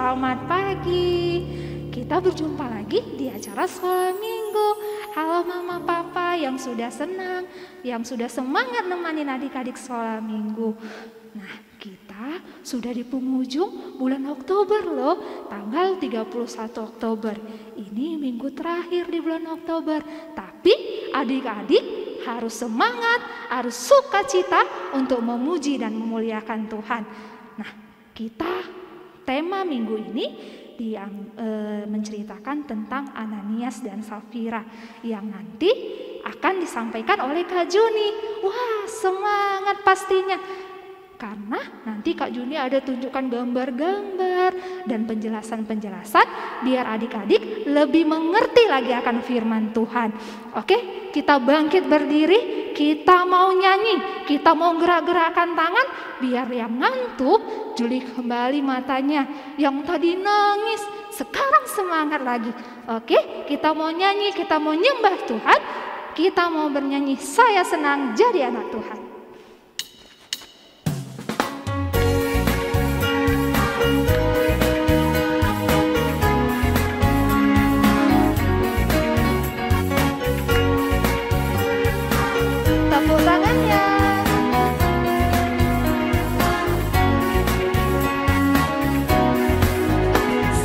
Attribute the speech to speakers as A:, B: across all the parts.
A: selamat pagi. Kita berjumpa lagi di acara Sekolah Minggu. Halo Mama Papa yang sudah senang, yang sudah semangat nemenin adik-adik Sekolah Minggu. Nah, kita sudah di penghujung bulan Oktober loh, tanggal 31 Oktober. Ini minggu terakhir di bulan Oktober. Tapi adik-adik harus semangat, harus sukacita untuk memuji dan memuliakan Tuhan. Nah, tema minggu ini menceritakan tentang Ananias dan Safira yang nanti akan disampaikan oleh Kak Juni. Wah, semangat pastinya. Karena nanti Kak Juni ada tunjukkan gambar-gambar dan penjelasan-penjelasan biar adik-adik lebih mengerti lagi akan firman Tuhan. Oke, kita bangkit berdiri, kita mau nyanyi, kita mau gerak-gerakkan tangan biar yang ngantuk jeli kembali matanya, yang tadi nangis sekarang semangat lagi. Oke, kita mau nyanyi, kita mau nyembah Tuhan, kita mau bernyanyi saya senang jadi anak Tuhan. Tepuk tangannya.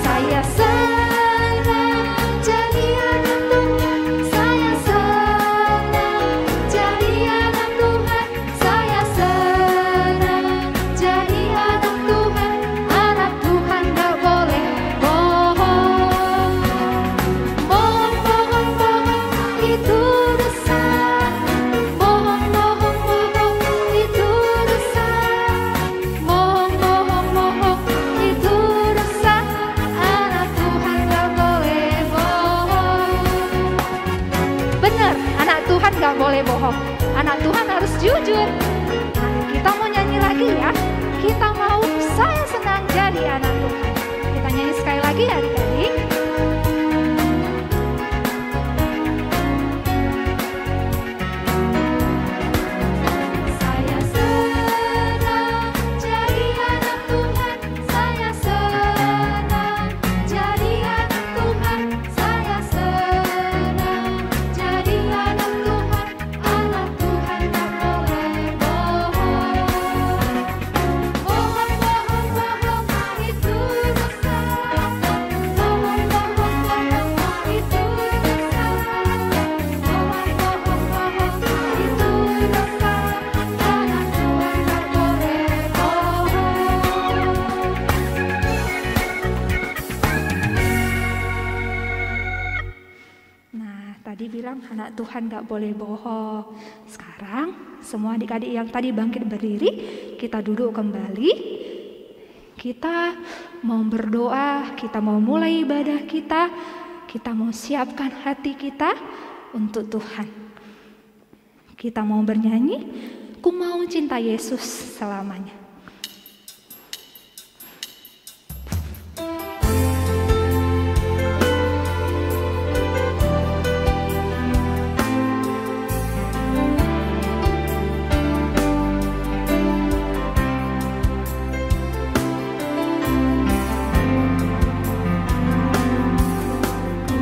A: Saya senang jadi anak Tuhan, saya senang jadi anak Tuhan, saya senang jadi anak Tuhan. Anak Tuhan gak boleh bohong, bohong, bohong, bohong itu dosa. Gak boleh bohong. Anak Tuhan harus jujur. Nah, kita mau nyanyi lagi ya. Kita mau saya senang jadi anak Tuhan. Kita nyanyi sekali lagi ya adik-adik. Saya senang jadi anak Tuhan, saya senang jadi anak Tuhan, saya senang jadi anak Tuhan. Anak Tuhan gak boleh bohong, bohong, bohong, bohong itu dosa. Bohong, bohong, bohong itu dosa. Bohong, bohong, bohong itu dosa. Anak Tuhan gak boleh bohong. Nah, tadi bilang anak Tuhan gak boleh bohong. Sekarang semua adik-adik yang tadi bangkit berdiri, kita duduk kembali. Kita mau berdoa, kita mau mulai ibadah kita. Kita mau siapkan hati kita untuk Tuhan. Kita mau bernyanyi, ku mau cinta Yesus selamanya.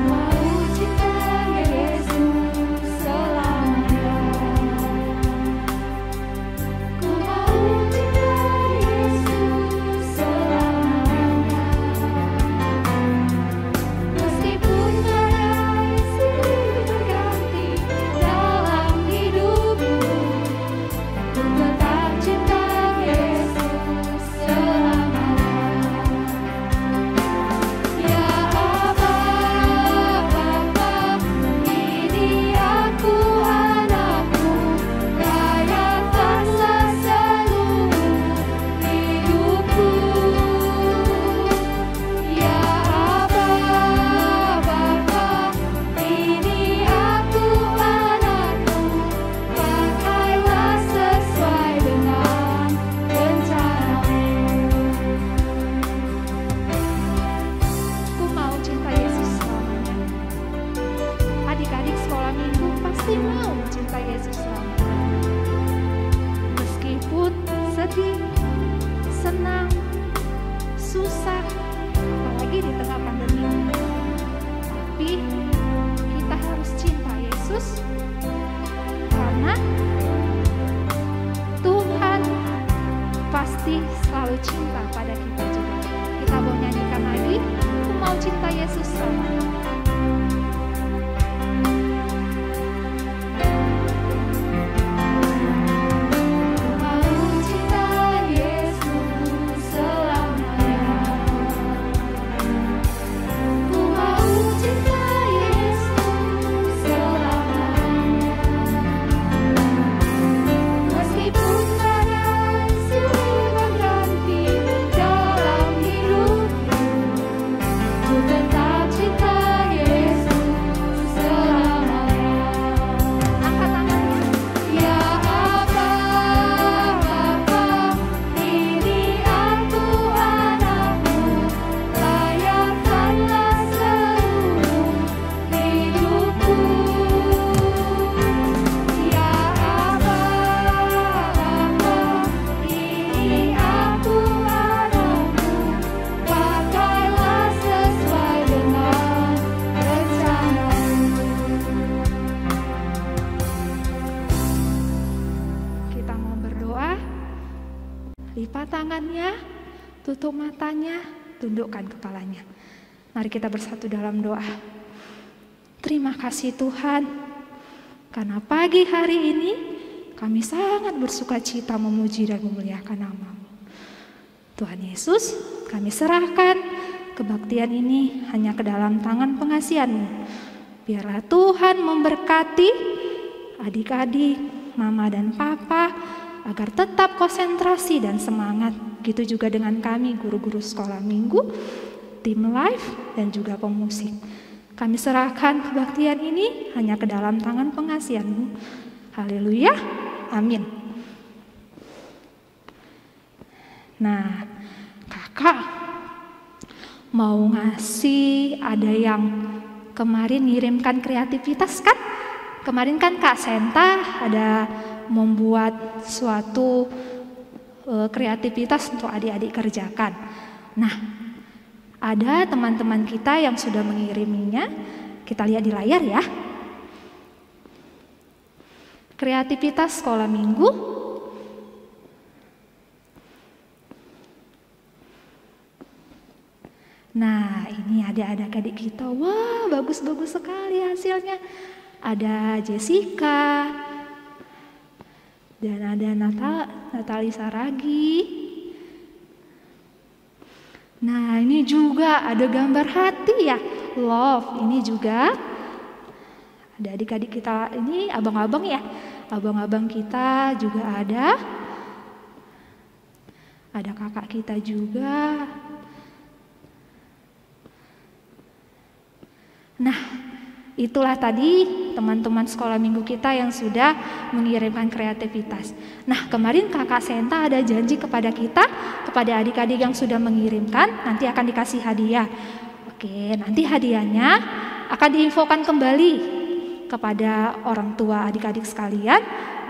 A: Mau cinta Yesus selamanya. Ku mau cinta Yesus, amin. Lipat tangannya, tutup matanya, tundukkan kepalanya. Mari kita bersatu dalam doa. Terima kasih Tuhan, karena pagi hari ini kami sangat bersuka cita memuji dan memuliakan nama-Mu. Tuhan Yesus, kami serahkan kebaktian ini hanya ke dalam tangan pengasihan-Mu. Biarlah Tuhan memberkati adik-adik, mama dan papa, agar tetap konsentrasi dan semangat. Gitu juga dengan kami, guru-guru sekolah minggu, tim live, dan juga pemusik. Kami serahkan kebaktian ini hanya ke dalam tangan pengasihan-Mu. Haleluya, amin. Nah, kakak mau ngasih, ada yang kemarin ngirimkan kreativitas kan? Kemarin kan Kak Senta ada membuat suatu kreativitas untuk adik-adik kerjakan. Nah, ada teman-teman kita yang sudah mengiriminya. Kita lihat di layar ya. Kreativitas sekolah minggu. Nah, ini ada adik-adik kita. Wah, bagus-bagus sekali hasilnya. Ada Jessica, dan ada Natali Saragi. Nah, ini juga ada gambar hati ya, love. Ini juga ada adik-adik kita, ini abang-abang ya, abang-abang kita juga ada kakak kita juga. Nah, itulah tadi teman-teman sekolah minggu kita yang sudah mengirimkan kreativitas. Nah, kemarin Kakak Senta ada janji kepada kita, kepada adik-adik yang sudah mengirimkan, nanti akan dikasih hadiah. Oke, nanti hadiahnya akan diinfokan kembali kepada orang tua adik-adik sekalian,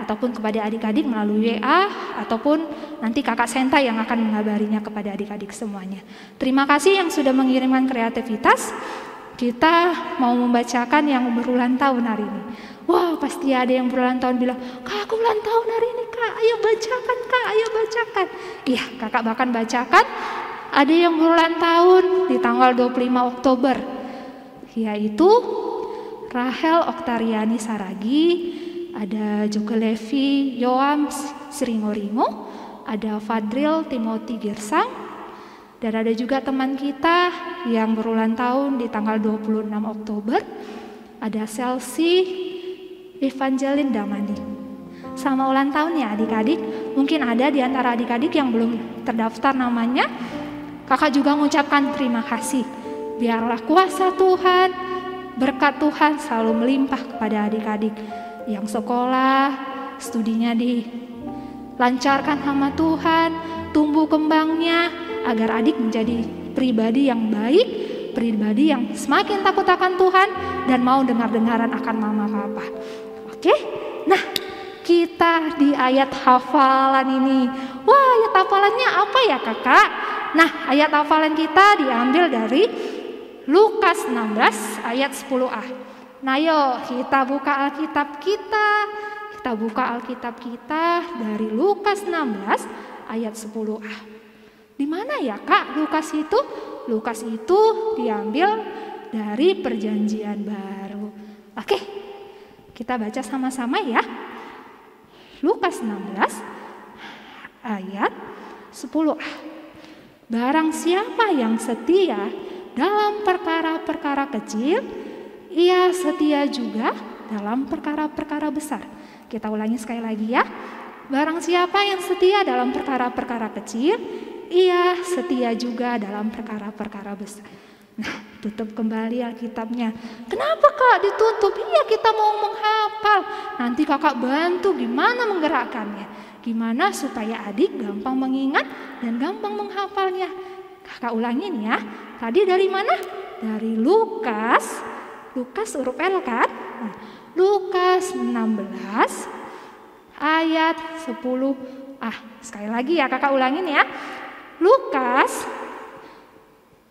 A: ataupun kepada adik-adik melalui WA, ataupun nanti Kakak Senta yang akan mengabarinya kepada adik-adik semuanya. Terima kasih yang sudah mengirimkan kreativitas. Kita mau membacakan yang berulang tahun hari ini. Wah, pasti ada yang berulang tahun bilang, "Kak, aku ulang tahun hari ini, Kak. Ayo bacakan, Kak. Ayo bacakan." Iya, Kakak bahkan bacakan. Ada yang berulang tahun di tanggal 25 Oktober, yaitu Rahel Oktariani Saragi, ada Joko Levi Yoam Sringoringo, ada Fadril Timothy Girsang, dan ada juga teman kita yang berulang tahun di tanggal 26 Oktober, ada Chelsea Evangeline Damani. Sama ulang tahun ya adik-adik. Mungkin ada di antara adik-adik yang belum terdaftar namanya. Kakak juga mengucapkan terima kasih. Biarlah kuasa Tuhan, berkat Tuhan selalu melimpah kepada adik-adik yang sekolah, studinya dilancarkan sama Tuhan, tumbuh kembangnya, agar adik menjadi pribadi yang baik, pribadi yang semakin takut akan Tuhan, dan mau dengar-dengaran akan mama papa. Oke? Nah, kita di ayat hafalan ini. Wah, ayat hafalannya apa ya kakak? Nah, ayat hafalan kita diambil dari Lukas 16 ayat 10a. Nah, yuk kita buka Alkitab kita. Kita buka Alkitab kita dari Lukas 16 ayat 10a. Di mana ya Kak Lukas itu? Lukas itu diambil dari perjanjian baru. Oke, kita baca sama-sama ya. Lukas 16 ayat 10. Barang siapa yang setia dalam perkara-perkara kecil, ia setia juga dalam perkara-perkara besar. Kita ulangi sekali lagi ya. Barang siapa yang setia dalam perkara-perkara kecil, ia setia juga dalam perkara-perkara besar. Nah, tutup kembali Alkitabnya. Kenapa Kak ditutup? Iya, kita mau menghafal. Nanti Kakak bantu gimana menggerakkannya. Gimana supaya adik gampang mengingat dan gampang menghafalnya. Kakak ulangin ya. Tadi dari mana? Dari Lukas. Lukas huruf L kan? Nah, Lukas 16 ayat 10. Sekali lagi ya kakak ulangin ya. Lukas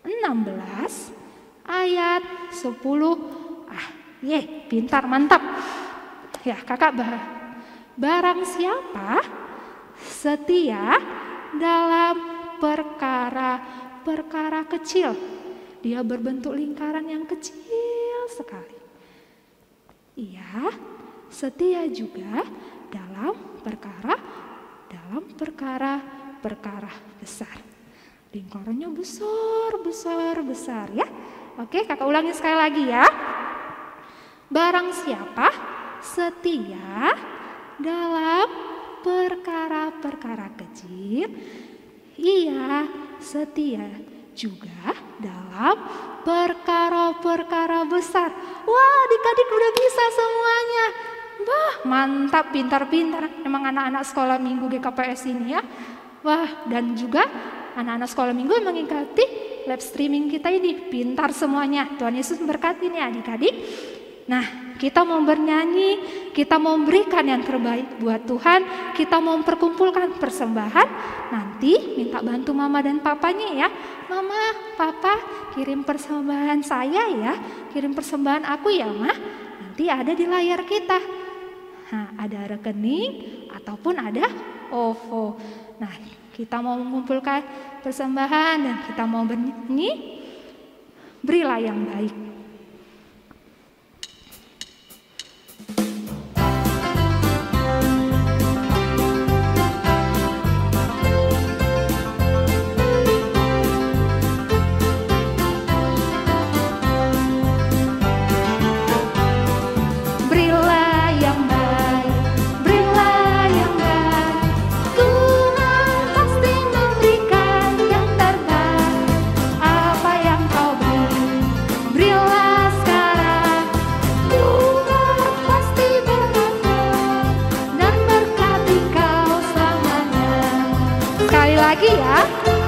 A: 16 ayat 10. Pintar, mantap. Ya kakak barang siapa setia dalam perkara-perkara kecil. Dia berbentuk lingkaran yang kecil sekali. Ia setia juga dalam perkara-perkara besar. Lingkarannya besar ya. Oke, kakak ulangi sekali lagi ya. Barang siapa setia dalam perkara-perkara kecil, ia setia juga dalam perkara-perkara besar. Wah, adik-adik udah bisa semuanya. Wah, mantap, pintar-pintar. Emang anak-anak sekolah minggu GKPS ini ya. Wah, dan juga anak-anak sekolah minggu yang mengikuti live streaming kita ini. Pintar semuanya. Tuhan Yesus memberkati nih adik-adik. Nah, kita mau bernyanyi, kita mau memberikan yang terbaik buat Tuhan, kita mau memperkumpulkan persembahan. Nanti minta bantu mama dan papanya ya. Mama, papa, kirim persembahan saya ya, kirim persembahan aku ya ma. Nanti ada di layar kita. Nah, ada rekening ataupun ada OVO. Nah, kita mau mengumpulkan persembahan dan kita mau bernyanyi, berilah yang baik.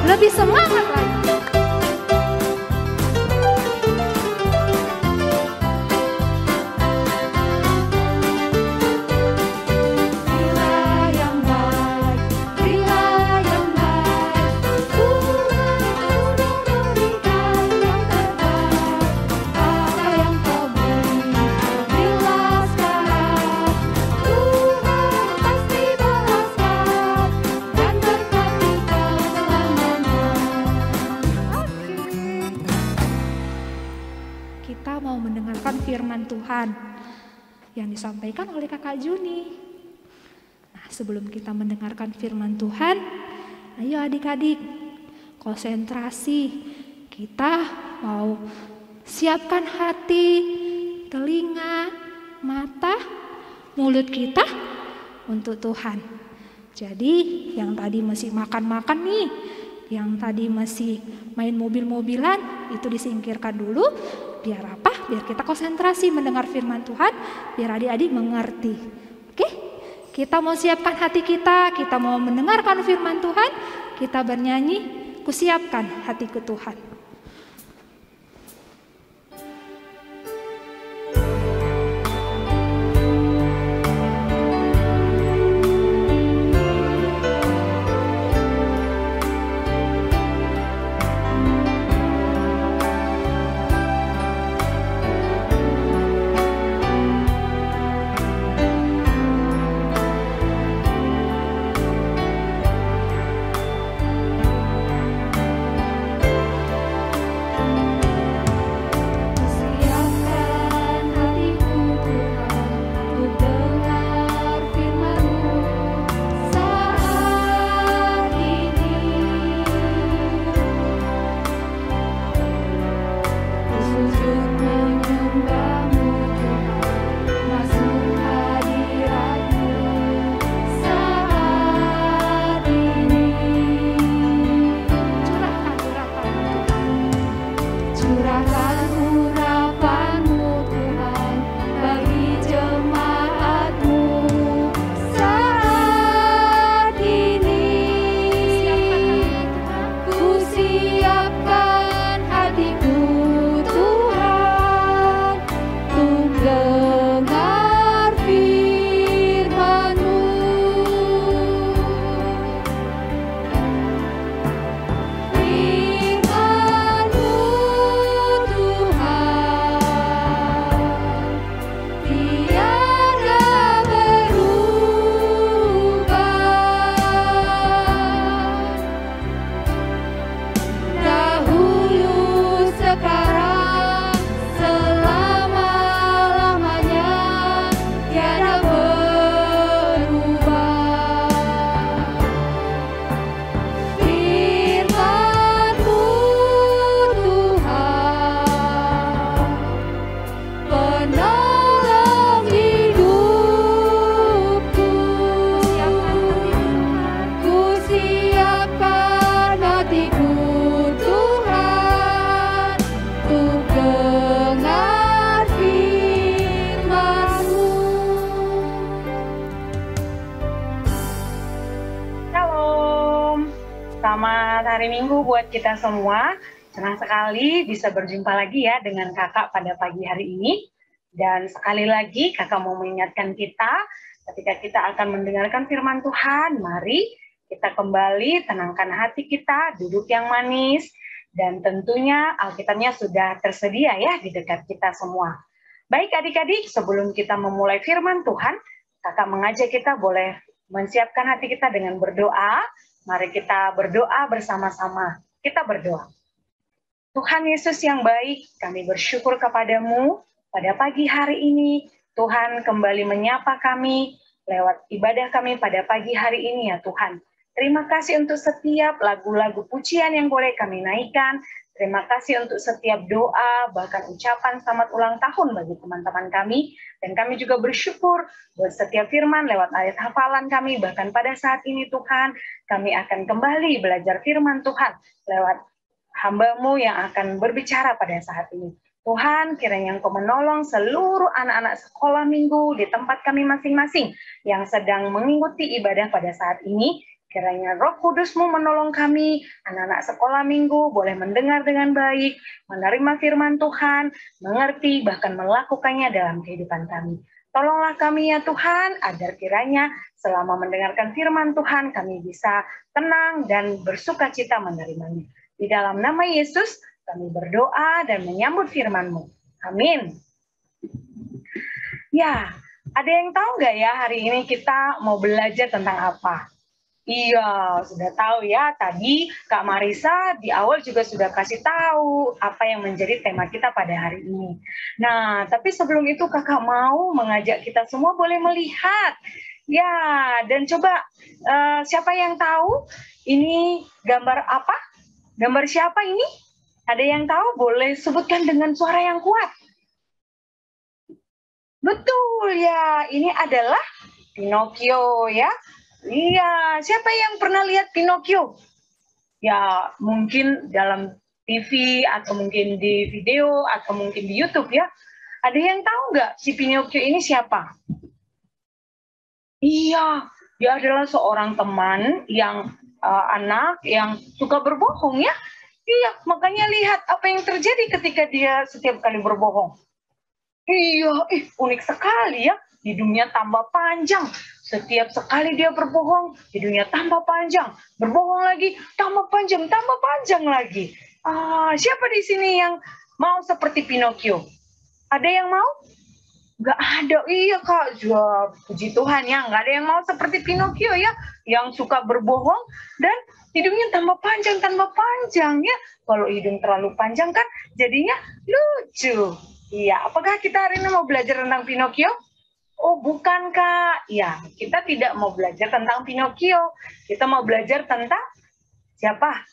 A: Lebih semangat lagi. Firman Tuhan yang disampaikan oleh kakak Juni. Nah, sebelum kita mendengarkan firman Tuhan, ayo adik-adik konsentrasi. Kita mau siapkan hati, telinga, mata, mulut kita untuk Tuhan. Jadi yang tadi masih makan-makan nih, yang tadi masih main mobil-mobilan, itu disingkirkan dulu. Biar apa? Biar kita konsentrasi mendengar firman Tuhan, biar adik-adik mengerti. Oke? Kita mau siapkan hati kita mau mendengarkan firman Tuhan, kita bernyanyi, kusiapkan hatiku Tuhan. Curahkan urapan-Mu Tuhan bagi jemaat-Mu saat ini. Ku siapkan hatiku Tuhan untuk dengar firman-Mu. Firman-Mu Tuhan tiada berubah. Dahulu, sekarang, selama-lamanya tiada berubah. Firman-Mu Tuhan, penolong hidupku. Ku siapkan hatiku Tuhan untuk dengar firman-Mu.
B: Shalom, selamat hari Minggu buat kita semua. Senang sekali bisa berjumpa lagi ya dengan kakak pada pagi hari ini. Dan sekali lagi kakak mau mengingatkan kita ketika kita akan mendengarkan firman Tuhan, mari kita kembali tenangkan hati kita, duduk yang manis, dan tentunya Alkitabnya sudah tersedia ya di dekat kita semua. Baik adik-adik, sebelum kita memulai firman Tuhan, kakak mengajak kita boleh menyiapkan hati kita dengan berdoa. Mari kita berdoa bersama-sama. Kita berdoa. Tuhan Yesus yang baik, kami bersyukur kepadamu pada pagi hari ini. Tuhan kembali menyapa kami lewat ibadah kami pada pagi hari ini ya Tuhan. Terima kasih untuk setiap lagu-lagu pujian yang boleh kami naikkan. Terima kasih untuk setiap doa, bahkan ucapan selamat ulang tahun bagi teman-teman kami. Dan kami juga bersyukur buat setiap firman lewat ayat hafalan kami. Bahkan pada saat ini Tuhan, kami akan kembali belajar firman Tuhan lewat hamba-Mu yang akan berbicara pada saat ini. Tuhan, kiranya Engkau menolong seluruh anak-anak sekolah minggu di tempat kami masing-masing yang sedang mengikuti ibadah pada saat ini. Kiranya Roh Kudus-Mu menolong kami, anak-anak sekolah minggu boleh mendengar dengan baik, menerima firman Tuhan, mengerti, bahkan melakukannya dalam kehidupan kami. Tolonglah kami ya Tuhan, agar kiranya selama mendengarkan firman Tuhan, kami bisa tenang dan bersuka cita menerimanya. Di dalam nama Yesus, kami berdoa dan menyambut firman-Mu. Amin. Ya, ada yang tahu nggak ya hari ini kita mau belajar tentang apa? Iya, sudah tahu ya. Tadi Kak Marisa di awal juga sudah kasih tahu apa yang menjadi tema kita pada hari ini. Nah, tapi sebelum itu kakak mau mengajak kita semua boleh melihat. Ya, dan coba siapa yang tahu ini gambar apa? Gambar siapa ini? Ada yang tahu? Boleh sebutkan dengan suara yang kuat. Betul ya, ini adalah Pinocchio ya. Iya, siapa yang pernah lihat Pinocchio? Ya, mungkin dalam TV atau mungkin di video atau mungkin di YouTube ya. Ada yang tahu nggak si Pinocchio ini siapa? Iya, dia adalah seorang teman yang anak yang suka berbohong ya. Iya, makanya lihat apa yang terjadi ketika dia setiap kali berbohong. Iya, unik sekali ya. Hidungnya tambah panjang. Setiap sekali dia berbohong, hidungnya tambah panjang. Berbohong lagi, tambah panjang lagi. Siapa di sini yang mau seperti Pinocchio? Ada yang mau? Nggak ada. Iya Kak, puji Tuhan ya. Nggak ada yang mau seperti Pinocchio ya. Yang suka berbohong dan hidungnya tambah panjang ya. Kalau hidung terlalu panjang kan jadinya lucu. Iya, apakah kita hari ini mau belajar tentang Pinocchio? Oh bukan Kak, ya kita tidak mau belajar tentang Pinocchio, kita mau belajar tentang siapa?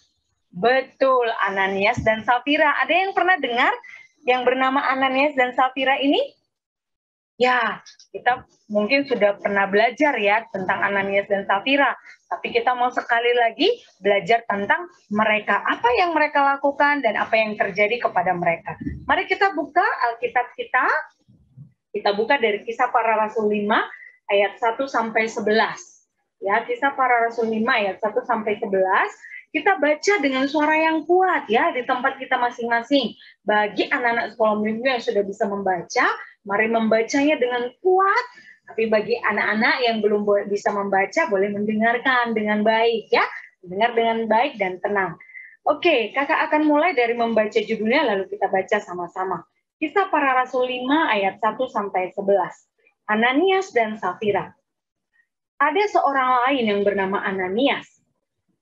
B: Betul, Ananias dan Safira. Ada yang pernah dengar yang bernama Ananias dan Safira ini? Ya, kita mungkin sudah pernah belajar ya tentang Ananias dan Safira, tapi kita mau sekali lagi belajar tentang mereka, apa yang mereka lakukan dan apa yang terjadi kepada mereka. Mari kita buka Alkitab kita buka dari Kisah Para Rasul 5 ayat 1 sampai 11. Ya, Kisah Para Rasul 5 ayat 1 sampai 11. Kita baca dengan suara yang kuat ya di tempat kita masing-masing. Bagi anak-anak sekolah minggu yang sudah bisa membaca, mari membacanya dengan kuat. Tapi bagi anak-anak yang belum bisa membaca, boleh mendengarkan dengan baik ya. Dengar dengan baik dan tenang. Oke, kakak akan mulai dari membaca judulnya, lalu kita baca sama-sama. Kisah Para Rasul 5 ayat 1 sampai 11. Ananias dan Safira. Ada seorang lain yang bernama Ananias.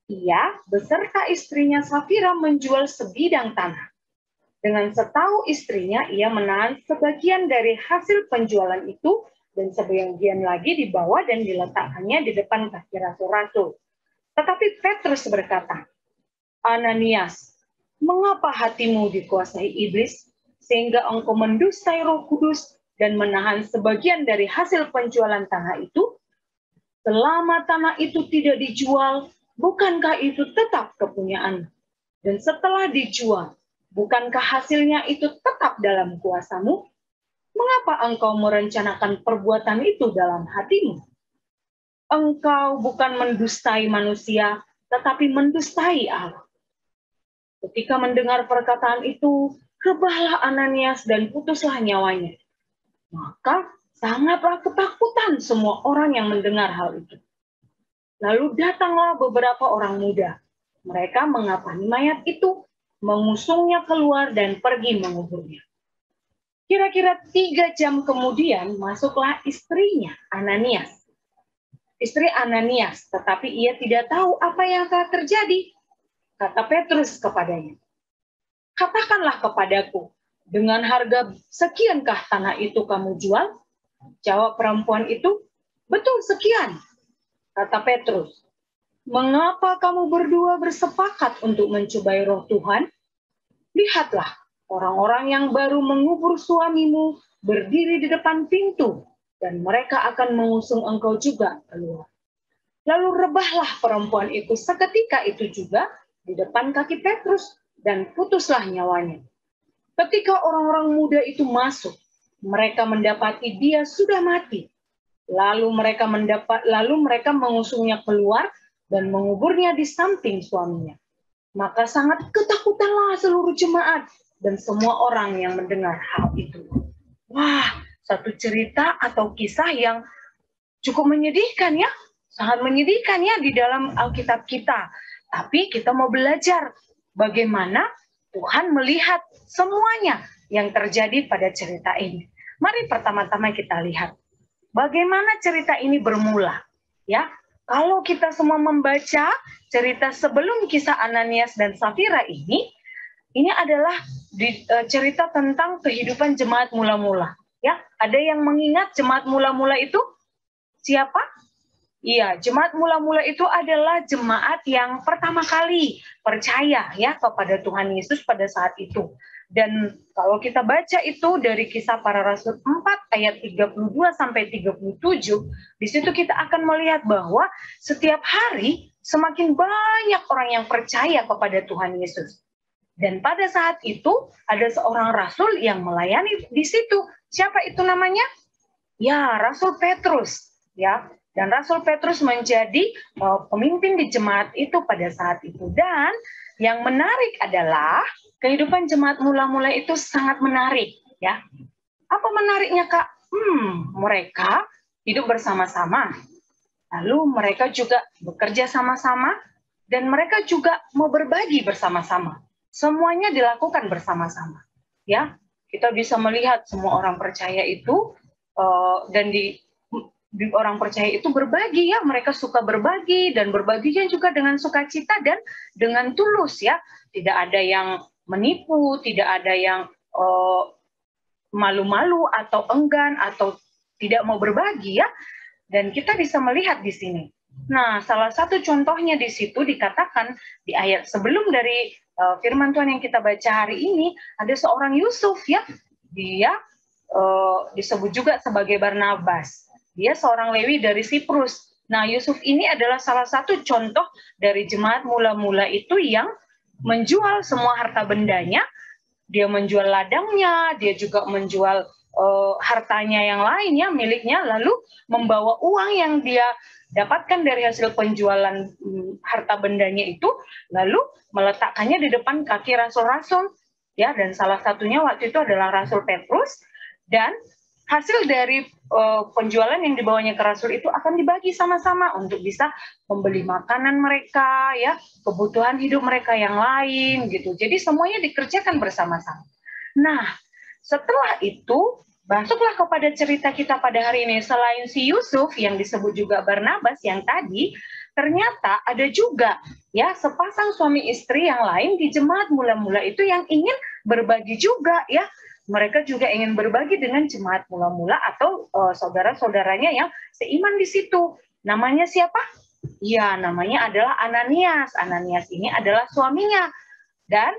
B: Ia beserta istrinya Safira menjual sebidang tanah. Dengan setahu istrinya, ia menahan sebagian dari hasil penjualan itu dan sebagian lagi dibawa dan diletakkannya di depan kaki rasul-rasul. Tetapi Petrus berkata, Ananias, mengapa hatimu dikuasai iblis sehingga engkau mendustai Roh Kudus dan menahan sebagian dari hasil penjualan tanah itu? Selama tanah itu tidak dijual, bukankah itu tetap kepunyaan? Dan setelah dijual, bukankah hasilnya itu tetap dalam kuasamu? Mengapa engkau merencanakan perbuatan itu dalam hatimu? Engkau bukan mendustai manusia, tetapi mendustai Allah. Ketika mendengar perkataan itu, rebahlah Ananias dan putuslah nyawanya. Maka sangatlah ketakutan semua orang yang mendengar hal itu. Lalu datanglah beberapa orang muda. Mereka mengapani mayat itu, mengusungnya keluar dan pergi menguburnya. Kira-kira 3 jam kemudian masuklah istrinya, Ananias. Istri Ananias, tetapi ia tidak tahu apa yang telah terjadi. Kata Petrus kepadanya, katakanlah kepadaku, dengan harga sekiankah tanah itu kamu jual? Jawab perempuan itu, betul sekian. Kata Petrus, mengapa kamu berdua bersepakat untuk mencobai Roh Tuhan? Lihatlah, orang-orang yang baru mengubur suamimu berdiri di depan pintu, dan mereka akan mengusung engkau juga keluar. Lalu rebahlah perempuan itu seketika itu juga di depan kaki Petrus, dan putuslah nyawanya. Ketika orang-orang muda itu masuk, mereka mendapati dia sudah mati. Lalu mereka mengusungnya keluar dan menguburnya di samping suaminya. Maka sangat ketakutanlah seluruh jemaat dan semua orang yang mendengar hal itu. Wah, satu cerita atau kisah yang cukup menyedihkan ya. Sangat menyedihkan ya di dalam Alkitab kita. Tapi kita mau belajar bagaimana Tuhan melihat semuanya yang terjadi pada cerita ini. Mari pertama-tama kita lihat bagaimana cerita ini bermula, ya. Kalau kita semua membaca cerita sebelum kisah Ananias dan Safira ini adalah cerita tentang kehidupan jemaat mula-mula, ya. Ada yang mengingat jemaat mula-mula itu siapa? Iya, jemaat mula-mula itu adalah jemaat yang pertama kali percaya ya kepada Tuhan Yesus pada saat itu. Dan kalau kita baca itu dari Kisah Para Rasul 4 ayat 32 sampai 37, di situ kita akan melihat bahwa setiap hari semakin banyak orang yang percaya kepada Tuhan Yesus. Dan pada saat itu ada seorang rasul yang melayani di situ. Siapa itu namanya? Ya, Rasul Petrus, ya. Dan Rasul Petrus menjadi pemimpin di jemaat itu pada saat itu. Dan yang menarik adalah kehidupan jemaat mula-mula itu sangat menarik, ya. Apa menariknya, Kak? Mereka hidup bersama-sama. Lalu mereka juga bekerja sama-sama dan mereka juga mau berbagi bersama-sama. Semuanya dilakukan bersama-sama, ya. Kita bisa melihat semua orang percaya itu dan di orang percaya itu berbagi ya, mereka suka berbagi dan berbaginya juga dengan sukacita dan dengan tulus ya. Tidak ada yang menipu, tidak ada yang malu-malu atau enggan atau tidak mau berbagi ya. Dan kita bisa melihat di sini. Nah, salah satu contohnya di situ dikatakan di ayat sebelum dari firman Tuhan yang kita baca hari ini, ada seorang Yusuf ya. Dia disebut juga sebagai Barnabas. Dia seorang Lewi dari Siprus. Nah, Yusuf ini adalah salah satu contoh dari jemaat mula-mula itu yang menjual semua harta bendanya. Dia menjual ladangnya, dia juga menjual hartanya yang lainnya, miliknya, lalu membawa uang yang dia dapatkan dari hasil penjualan harta bendanya itu, lalu meletakkannya di depan kaki rasul-rasul. Ya, dan salah satunya waktu itu adalah Rasul Petrus, dan hasil dari penjualan yang dibawanya ke rasul itu akan dibagi sama-sama untuk bisa membeli makanan mereka, ya, kebutuhan hidup mereka yang lain gitu. Jadi semuanya dikerjakan bersama-sama. Nah, setelah itu masuklah kepada cerita kita pada hari ini. Selain si Yusuf yang disebut juga Barnabas yang tadi, ternyata ada juga ya sepasang suami istri yang lain di jemaat mula-mula itu yang ingin berbagi juga, ya. Mereka juga ingin berbagi dengan jemaat mula-mula atau saudara-saudaranya yang seiman di situ. Namanya siapa? Ya, namanya adalah Ananias. Ananias ini adalah suaminya. Dan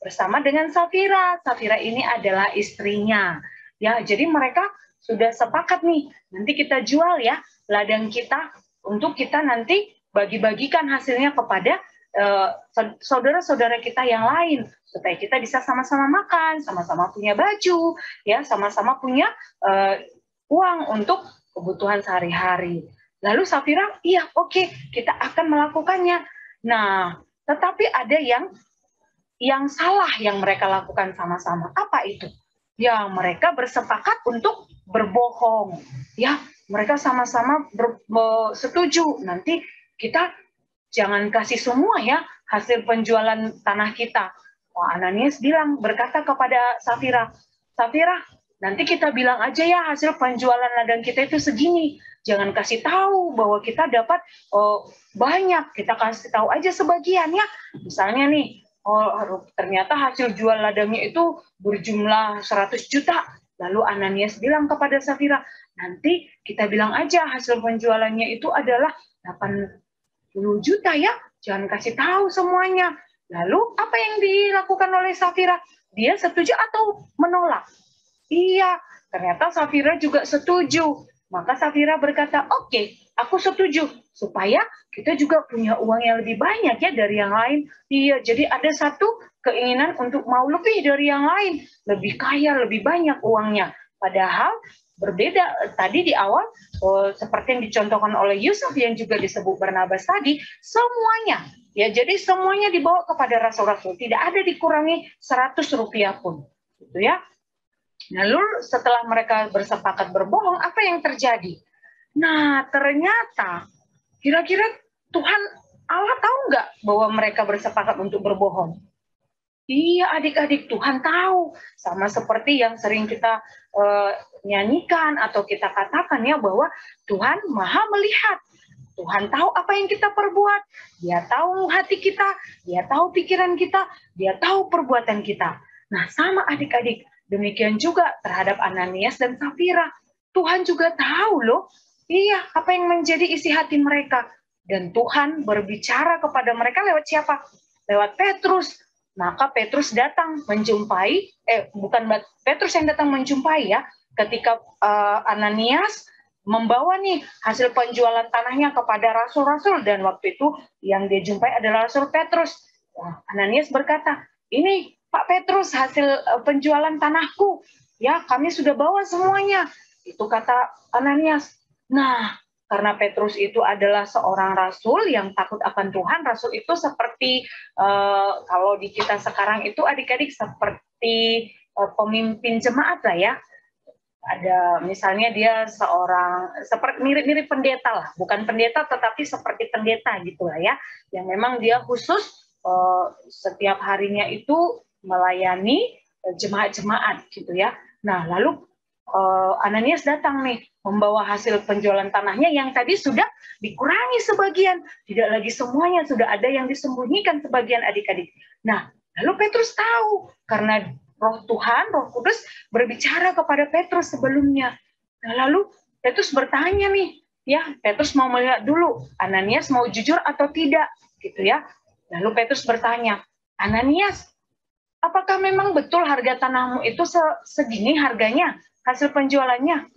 B: bersama dengan Safira. Safira ini adalah istrinya. Ya, jadi mereka sudah sepakat nih. Nanti kita jual ya ladang kita untuk kita nanti bagi-bagikan hasilnya kepada saudara-saudara kita yang lain, supaya kita bisa sama-sama makan, sama-sama punya baju, ya, sama-sama punya uang untuk kebutuhan sehari-hari. Lalu Safira, iya, oke, kita akan melakukannya. Nah, tetapi ada yang salah yang mereka lakukan sama-sama. Apa itu? Ya, mereka bersepakat untuk berbohong. Ya, mereka sama-sama setuju. Nanti kita jangan kasih semua ya hasil penjualan tanah kita. Ananias berkata kepada Safira, Safira, nanti kita bilang aja ya hasil penjualan ladang kita itu segini. Jangan kasih tahu bahwa kita dapat banyak. Kita kasih tahu aja sebagian ya. Misalnya nih, ternyata hasil jual ladangnya itu berjumlah 100 juta. Lalu Ananias bilang kepada Safira, nanti kita bilang aja hasil penjualannya itu adalah 10 juta ya, jangan kasih tahu semuanya. Lalu apa yang dilakukan oleh Safira? Dia setuju atau menolak? Iya, ternyata Safira juga setuju. Maka Safira berkata, oke, aku setuju. Supaya kita juga punya uang yang lebih banyak ya dari yang lain. Iya, jadi ada satu keinginan untuk mau lebih dari yang lain. Lebih kaya, lebih banyak uangnya. Padahal berbeda tadi di awal, seperti yang dicontohkan oleh Yusuf yang juga disebut Barnabas tadi, semuanya, ya, jadi semuanya dibawa kepada rasul-rasul, tidak ada dikurangi 100 rupiah pun, gitu ya. Lalu setelah mereka bersepakat berbohong, apa yang terjadi? Nah, ternyata, kira-kira Tuhan Allah tahu nggak bahwa mereka bersepakat untuk berbohong? Iya, adik-adik, Tuhan tahu. Sama seperti yang sering kita nyanyikan atau kita katakan ya, bahwa Tuhan Maha melihat. Tuhan tahu apa yang kita perbuat. Dia tahu hati kita, dia tahu pikiran kita, dia tahu perbuatan kita. Nah, sama adik-adik, demikian juga terhadap Ananias dan Safira. Tuhan juga tahu loh, iya, apa yang menjadi isi hati mereka. Dan Tuhan berbicara kepada mereka lewat siapa? Lewat Petrus. Maka Petrus datang menjumpai, bukan Petrus yang datang menjumpai ya, ketika Ananias membawa nih hasil penjualan tanahnya kepada rasul-rasul, dan waktu itu yang dia jumpai adalah Rasul Petrus. Ananias berkata, ini Pak Petrus hasil penjualan tanahku, ya kami sudah bawa semuanya. Itu kata Ananias. Nah, karena Petrus itu adalah seorang rasul yang takut akan Tuhan. Rasul itu seperti, kalau di kita sekarang itu adik-adik seperti pemimpin jemaat lah ya. Ada misalnya dia seorang, seperti mirip-mirip pendeta lah. Bukan pendeta tetapi seperti pendeta gitu lah ya. Yang memang dia khusus setiap harinya itu melayani jemaat-jemaat gitu ya. Nah, lalu Ananias datang nih membawa hasil penjualan tanahnya yang tadi sudah dikurangi sebagian, tidak lagi semuanya, sudah ada yang disembunyikan sebagian adik-adik. Nah, lalu Petrus tahu karena Roh Tuhan, Roh Kudus berbicara kepada Petrus sebelumnya. Nah, lalu Petrus bertanya nih, ya, Petrus mau melihat dulu Ananias mau jujur atau tidak, gitu ya. Lalu Petrus bertanya, Ananias, apakah memang betul harga tanahmu itu segini harganya, hasil penjualannya?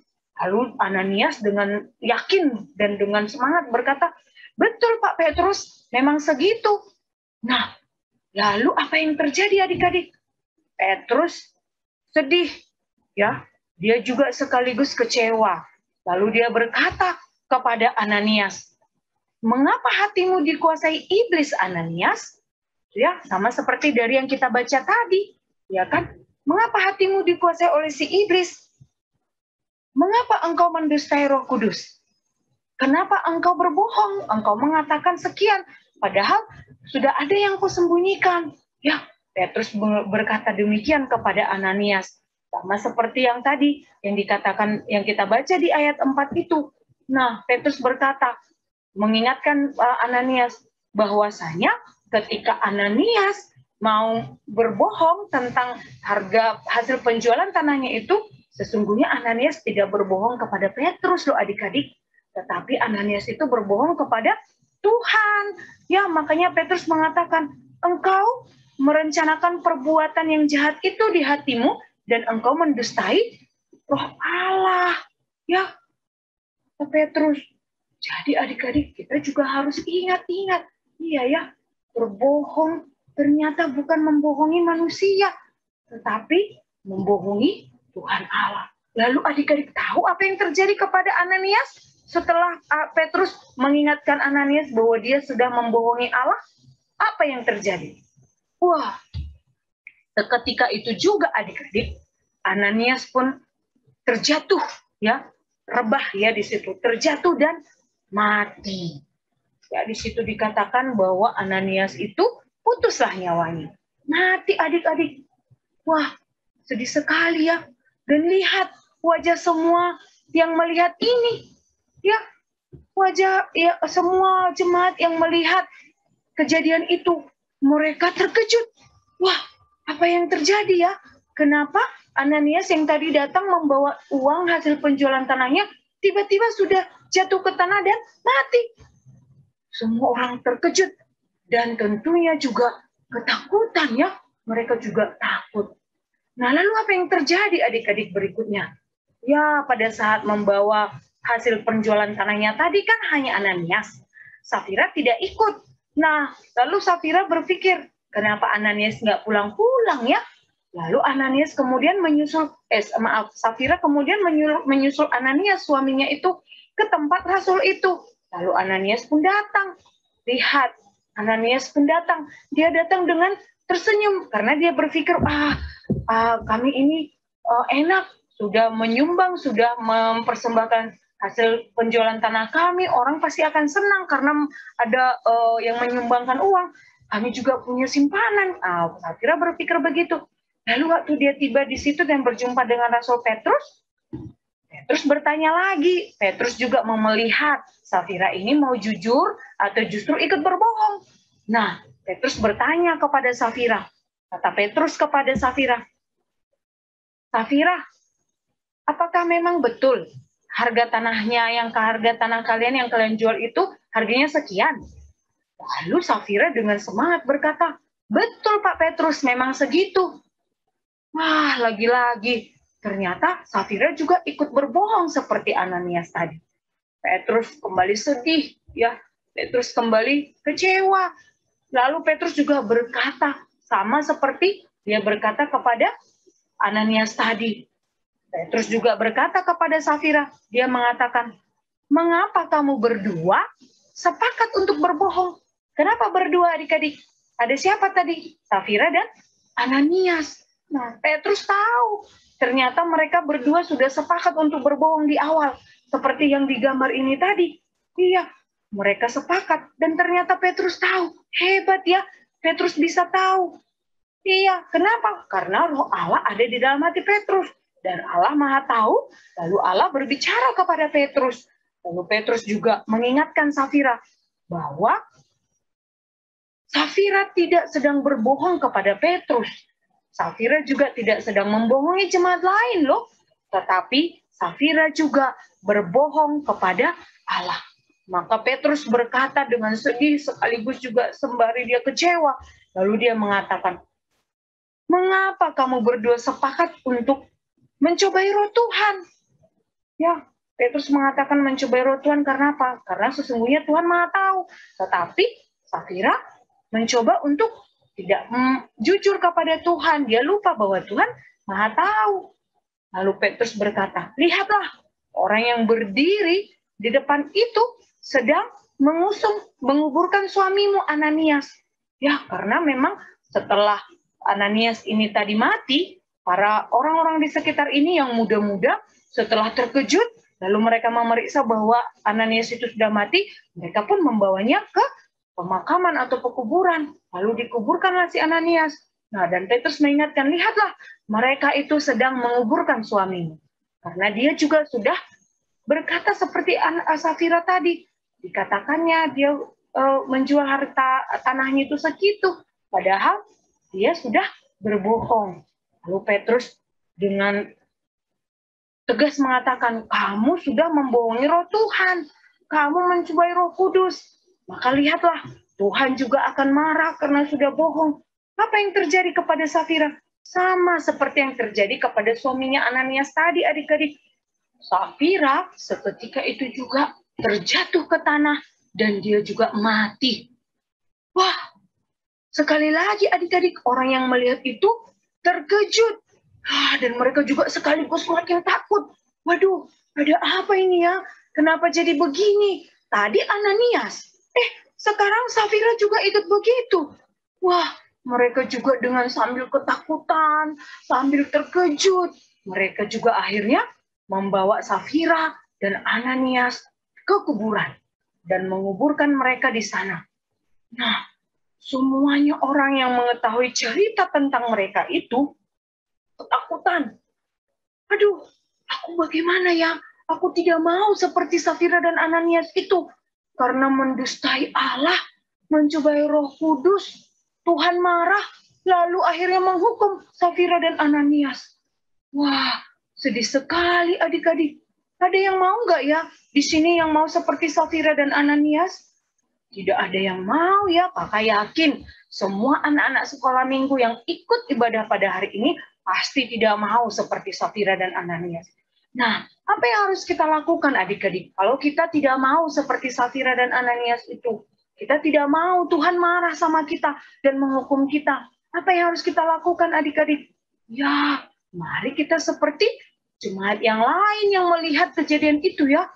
B: Lalu Ananias dengan yakin dan dengan semangat berkata, betul Pak Petrus, memang segitu. Nah, lalu apa yang terjadi adik-adik? Petrus sedih, ya. Dia juga sekaligus kecewa. Lalu dia berkata kepada Ananias, mengapa hatimu dikuasai iblis, Ananias? Ya, sama seperti dari yang kita baca tadi, ya kan? Mengapa hatimu dikuasai oleh si iblis? Mengapa engkau mendustai Roh Kudus? Kenapa engkau berbohong? Engkau mengatakan sekian, padahal sudah ada yang kusembunyikan. Ya, Petrus berkata demikian kepada Ananias. Sama seperti yang tadi, yang dikatakan, yang kita baca di ayat 4 itu. Nah, Petrus berkata, mengingatkan Ananias, bahwasanya ketika Ananias mau berbohong tentang harga hasil penjualan tanahnya itu, sesungguhnya Ananias tidak berbohong kepada Petrus loh adik-adik, tetapi Ananias itu berbohong kepada Tuhan. Ya, makanya Petrus mengatakan, engkau merencanakan perbuatan yang jahat itu di hatimu dan engkau mendustai Roh Allah. Ya, Petrus. Jadi adik-adik kita juga harus ingat-ingat. Iya ya, berbohong ternyata bukan membohongi manusia, tetapi membohongi Tuhan Allah. Lalu adik-adik tahu apa yang terjadi kepada Ananias setelah Petrus mengingatkan Ananias bahwa dia sudah membohongi Allah? Apa yang terjadi? Wah, ketika itu juga adik-adik, Ananias pun terjatuh, ya, rebah ya di situ, terjatuh dan mati. Ya, di situ dikatakan bahwa Ananias itu putuslah nyawanya. Mati adik-adik. Wah, sedih sekali ya. Dan lihat wajah semua yang melihat ini. Ya, wajah ya, semua jemaat yang melihat kejadian itu. Mereka terkejut. Wah, apa yang terjadi ya? Kenapa Ananias yang tadi datang membawa uang hasil penjualan tanahnya tiba-tiba sudah jatuh ke tanah dan mati? Semua orang terkejut dan tentunya juga ketakutan ya. Mereka juga takut. Nah, lalu apa yang terjadi adik-adik berikutnya? Ya, pada saat membawa hasil penjualan tanahnya tadi kan hanya Ananias. Safira tidak ikut. Nah, lalu Safira berpikir, kenapa Ananias nggak pulang-pulang ya? Lalu Ananias kemudian Safira kemudian menyusul Ananias suaminya itu ke tempat Rasul itu. Lalu Ananias pun datang. Lihat, Ananias pun datang. Dia datang dengan tersenyum karena dia berpikir, kami ini enak, sudah menyumbang, sudah mempersembahkan hasil penjualan tanah kami, orang pasti akan senang karena ada yang menyumbangkan uang. Kami juga punya simpanan. Safira berpikir begitu. Lalu waktu dia tiba di situ dan berjumpa dengan Rasul Petrus, Petrus bertanya lagi. Petrus juga mau melihat Safira ini mau jujur atau justru ikut berbohong. Nah, Petrus bertanya kepada Safira. Kata Petrus kepada Safira, Safira, apakah memang betul harga tanah kalian yang kalian jual itu harganya sekian? Lalu Safira dengan semangat berkata, betul Pak Petrus, memang segitu. Wah, lagi-lagi ternyata Safira juga ikut berbohong seperti Ananias tadi. Petrus kembali sedih, ya. Petrus kembali kecewa. Lalu Petrus juga berkata sama seperti dia berkata kepada Ananias tadi. Petrus juga berkata kepada Safira, dia mengatakan, mengapa kamu berdua sepakat untuk berbohong? Kenapa berdua adik-adik? Ada siapa tadi? Safira dan Ananias. Nah, Petrus tahu ternyata mereka berdua sudah sepakat untuk berbohong di awal. Seperti yang digambar ini tadi. Iya, mereka sepakat. Dan ternyata Petrus tahu. Hebat ya, Petrus bisa tahu. Iya, kenapa? Karena Roh Allah ada di dalam hati Petrus. Dan Allah Maha tahu, lalu Allah berbicara kepada Petrus. Lalu Petrus juga mengingatkan Safira bahwa Safira tidak sedang berbohong kepada Petrus. Safira juga tidak sedang membohongi jemaat lain loh. Tetapi Safira juga berbohong kepada Allah. Maka Petrus berkata dengan sedih sekaligus juga sembari dia kecewa. Lalu dia mengatakan, Mengapa kamu berdua sepakat untuk mencobai roh Tuhan? Ya, Petrus mengatakan mencobai roh Tuhan karena apa? Karena sesungguhnya Tuhan Maha tahu. Tetapi Safira mencoba untuk tidak jujur kepada Tuhan. Dia lupa bahwa Tuhan Maha tahu. Lalu Petrus berkata, lihatlah orang yang berdiri di depan itu sedang menguburkan suamimu Ananias. Ya, karena memang setelah Ananias ini tadi mati, para orang-orang di sekitar ini yang muda-muda setelah terkejut, lalu mereka memeriksa bahwa Ananias itu sudah mati, mereka pun membawanya ke pemakaman atau pekuburan. Lalu dikuburkanlah si Ananias. Nah, dan Petrus mengingatkan, lihatlah, mereka itu sedang menguburkan suamimu. Karena dia juga sudah berkata seperti Safira tadi. Dikatakannya dia menjual harta tanahnya itu segitu. Padahal dia sudah berbohong. Lalu Petrus dengan tegas mengatakan, kamu sudah membohongi roh Tuhan. Kamu mencobai roh kudus. Maka lihatlah, Tuhan juga akan marah karena sudah bohong. Apa yang terjadi kepada Safira? Sama seperti yang terjadi kepada suaminya Ananias tadi, adik-adik. Safira seketika itu juga terjatuh ke tanah dan dia juga mati. Wah, sekali lagi adik-adik, orang yang melihat itu terkejut. Dan mereka juga sekaligus makin takut. Waduh, ada apa ini ya? Kenapa jadi begini? Tadi Ananias. Sekarang Safira juga ikut begitu. Wah, mereka juga dengan sambil ketakutan, sambil terkejut. Mereka juga akhirnya membawa Safira dan Ananias ke kuburan dan menguburkan mereka di sana. Nah, semuanya orang yang mengetahui cerita tentang mereka itu ketakutan. Aduh, aku bagaimana ya? Aku tidak mau seperti Safira dan Ananias itu. Karena mendustai Allah, mencobai roh kudus, Tuhan marah, lalu akhirnya menghukum Safira dan Ananias. Wah, sedih sekali adik-adik. Ada yang mau nggak ya di sini yang mau seperti Safira dan Ananias? Tidak ada yang mau ya, Kakak yakin semua anak-anak sekolah minggu yang ikut ibadah pada hari ini pasti tidak mau seperti Safira dan Ananias. Nah, apa yang harus kita lakukan adik-adik? Kalau kita tidak mau seperti Safira dan Ananias itu, kita tidak mau Tuhan marah sama kita dan menghukum kita. Apa yang harus kita lakukan adik-adik? Ya, mari kita seperti jemaat yang lain yang melihat kejadian itu ya.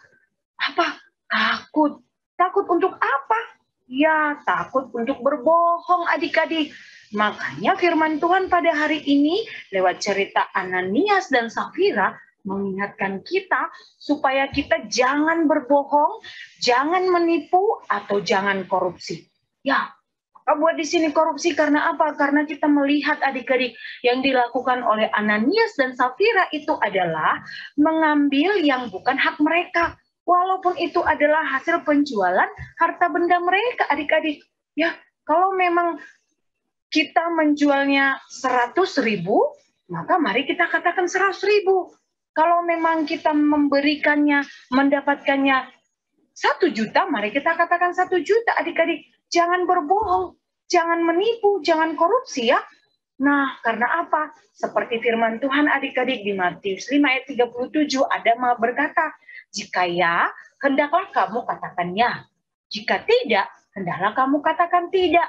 B: Apa? Takut. Takut untuk apa? Ya, takut untuk berbohong adik-adik. Makanya firman Tuhan pada hari ini lewat cerita Ananias dan Safira mengingatkan kita supaya kita jangan berbohong, jangan menipu, atau jangan korupsi. Ya, buat di sini korupsi karena apa? Karena kita melihat adik-adik yang dilakukan oleh Ananias dan Safira itu adalah mengambil yang bukan hak mereka. Walaupun itu adalah hasil penjualan harta benda mereka adik-adik. Ya, kalau memang kita menjualnya 100.000, maka mari kita katakan 100.000. Kalau memang kita memberikannya, mendapatkannya 1 juta, mari kita katakan 1 juta adik-adik. Jangan berbohong, jangan menipu, jangan korupsi ya. Nah, karena apa? Seperti firman Tuhan adik-adik di Matius 5 ayat 37, ada berkata, jika ya, hendaklah kamu katakan ya. Jika tidak, hendaklah kamu katakan tidak.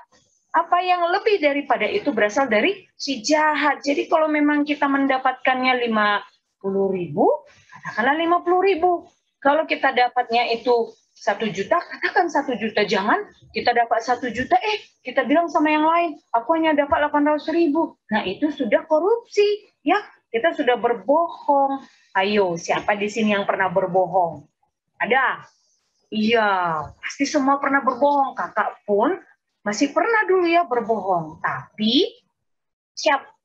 B: Apa yang lebih daripada itu berasal dari si jahat. Jadi kalau memang kita mendapatkannya 50.000, katakanlah 50.000. Kalau kita dapatnya itu 1 juta, katakan 1 juta. Jangan kita dapat 1 juta, kita bilang sama yang lain, aku hanya dapat 800.000. Nah, itu sudah korupsi. Ya, kita sudah berbohong. Ayo, siapa di sini yang pernah berbohong? Ada? Iya, pasti semua pernah berbohong. Kakak pun masih pernah dulu ya berbohong. Tapi,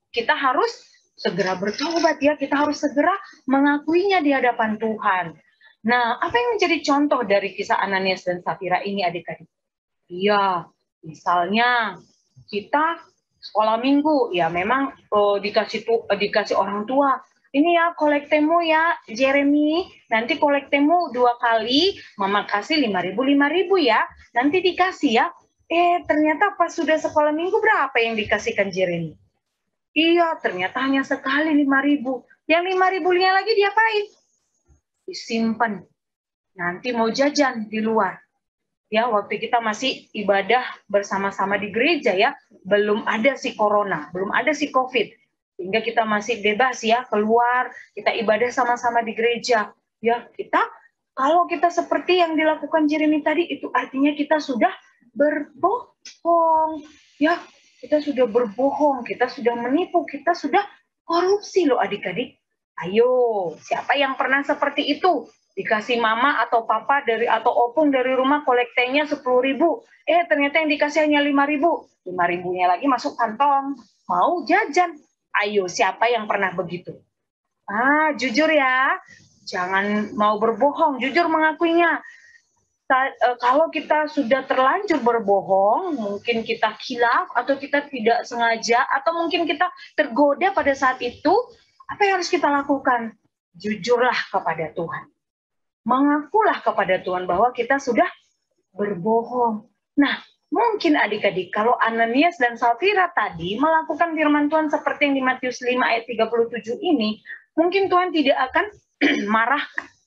B: kita harus segera bertobat ya. Kita harus segera mengakuinya di hadapan Tuhan. Nah, apa yang menjadi contoh dari kisah Ananias dan Safira ini adik-adik? Iya, misalnya kita sekolah minggu, ya memang dikasih orang tua. Ini ya kolektemu ya, Jeremy. Nanti kolektemu 2 kali, Mama kasih 5.000 ya. Nanti dikasih ya. Ternyata pas sudah sekolah minggu berapa yang dikasihkan Jeremy? Iya, ternyata hanya sekali 5.000. Yang 5.000-nya lagi diapain? Disimpan. Nanti mau jajan di luar. Ya, waktu kita masih ibadah bersama-sama di gereja ya, belum ada si corona, belum ada si COVID. Sehingga kita masih bebas ya, keluar, kita ibadah sama-sama di gereja. Ya, kalau kita seperti yang dilakukan Jeremy tadi, itu artinya kita sudah berbohong. Ya, kita sudah berbohong, kita sudah menipu, kita sudah korupsi loh adik-adik. Ayo, siapa yang pernah seperti itu? Dikasih mama atau papa atau opung dari rumah kolektenya 10.000. Ternyata yang dikasih hanya 5.000. 5.000-nya lagi masuk kantong. Mau jajan. Ayo, siapa yang pernah begitu? Jujur ya. Jangan mau berbohong, jujur mengakuinya. Kalau kita sudah terlanjur berbohong, mungkin kita khilaf atau kita tidak sengaja atau mungkin kita tergoda pada saat itu, apa yang harus kita lakukan? Jujurlah kepada Tuhan. Mengakulah kepada Tuhan bahwa kita sudah berbohong. Nah, mungkin adik-adik kalau Ananias dan Safira tadi melakukan firman Tuhan seperti yang di Matius 5 ayat 37 ini, mungkin Tuhan tidak akan marah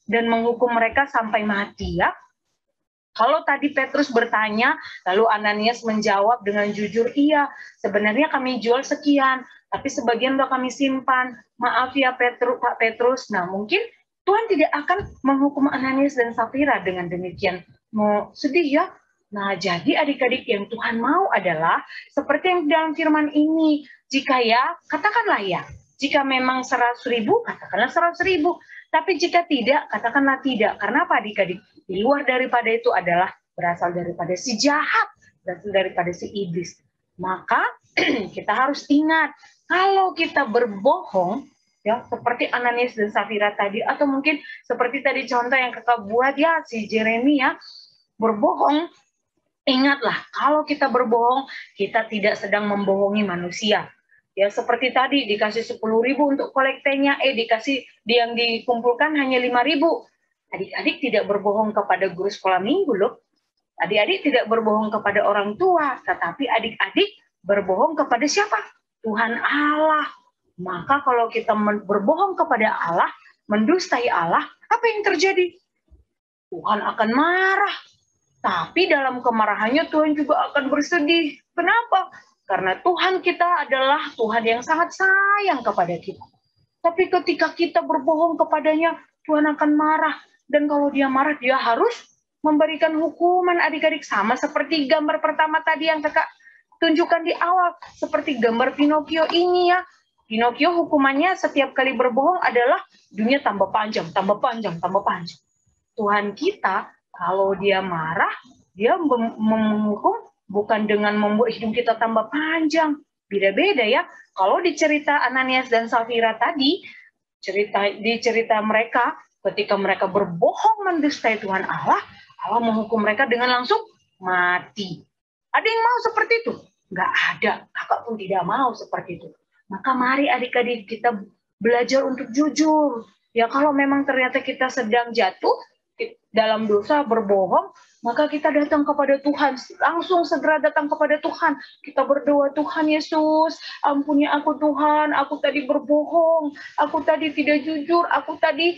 B: dan menghukum mereka sampai mati ya. Kalau tadi Petrus bertanya, lalu Ananias menjawab dengan jujur, iya, sebenarnya kami jual sekian, tapi sebagian udah kami simpan. Maaf ya Pak Petrus. Nah, mungkin Tuhan tidak akan menghukum Ananias dan Safira dengan demikian. Mau sedih ya? Nah, jadi adik-adik yang Tuhan mau adalah seperti yang dalam firman ini. Jika ya, katakanlah ya. Jika memang 100.000, katakanlah 100.000. Tapi jika tidak, katakanlah tidak. Karena apa adik-adik? Di luar daripada itu adalah berasal daripada si jahat, berasal daripada si iblis. Maka kita harus ingat, kalau kita berbohong, ya seperti Ananias dan Safira tadi, atau mungkin seperti tadi contoh yang kakak buat ya, si Jeremy ya, berbohong, ingatlah, kalau kita berbohong, kita tidak sedang membohongi manusia. Ya seperti tadi dikasih 10.000 untuk kolektenya, dikasih yang dikumpulkan hanya 5.000. Adik-adik tidak berbohong kepada guru sekolah minggu loh. Adik-adik tidak berbohong kepada orang tua, tetapi adik-adik berbohong kepada siapa? Tuhan Allah. Maka kalau kita berbohong kepada Allah, mendustai Allah, apa yang terjadi? Tuhan akan marah. Tapi dalam kemarahannya Tuhan juga akan bersedih. Kenapa? Karena Tuhan kita adalah Tuhan yang sangat sayang kepada kita. Tapi ketika kita berbohong kepadanya, Tuhan akan marah. Dan kalau dia marah, dia harus memberikan hukuman adik-adik. Sama seperti gambar pertama tadi yang kakak tunjukkan di awal. Seperti gambar Pinocchio ini ya. Pinocchio hukumannya setiap kali berbohong adalah dunia tambah panjang, tambah panjang, tambah panjang. Tuhan kita, kalau dia marah, dia menghukum bukan dengan membuat hidup kita tambah panjang. Beda-beda ya. Kalau di cerita Ananias dan Safira tadi, di cerita mereka, ketika mereka berbohong mendustai Tuhan Allah, Allah menghukum mereka dengan langsung mati. Ada yang mau seperti itu? Nggak ada. Kakak pun tidak mau seperti itu. Maka mari adik-adik kita belajar untuk jujur. Ya kalau memang ternyata kita sedang jatuh dalam dosa berbohong, maka kita datang kepada Tuhan, langsung segera datang kepada Tuhan. Kita berdoa, Tuhan Yesus, ampuni aku Tuhan, aku tadi berbohong, aku tadi tidak jujur, aku tadi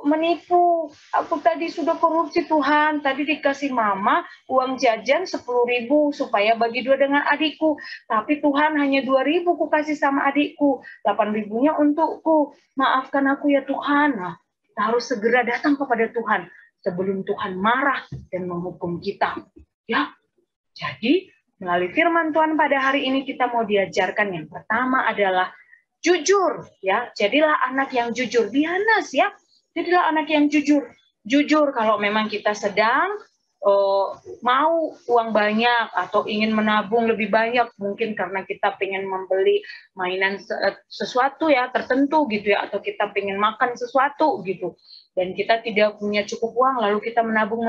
B: menipu, aku tadi sudah korupsi Tuhan, tadi dikasih mama uang jajan 10.000 supaya bagi 2 dengan adikku, tapi Tuhan hanya 2.000 ku kasih sama adikku, 8.000-nya untukku, maafkan aku ya Tuhan. Nah, kita harus segera datang kepada Tuhan sebelum Tuhan marah dan menghukum kita. Ya, jadi melalui firman Tuhan pada hari ini kita mau diajarkan yang pertama adalah jujur. Ya, jadilah anak yang jujur. Dianas ya, jadilah anak yang jujur. Jujur kalau memang kita sedang mau uang banyak atau ingin menabung lebih banyak, mungkin karena kita pengen membeli mainan sesuatu ya tertentu gitu ya, atau kita pengen makan sesuatu gitu. Dan kita tidak punya cukup uang, lalu kita menabung.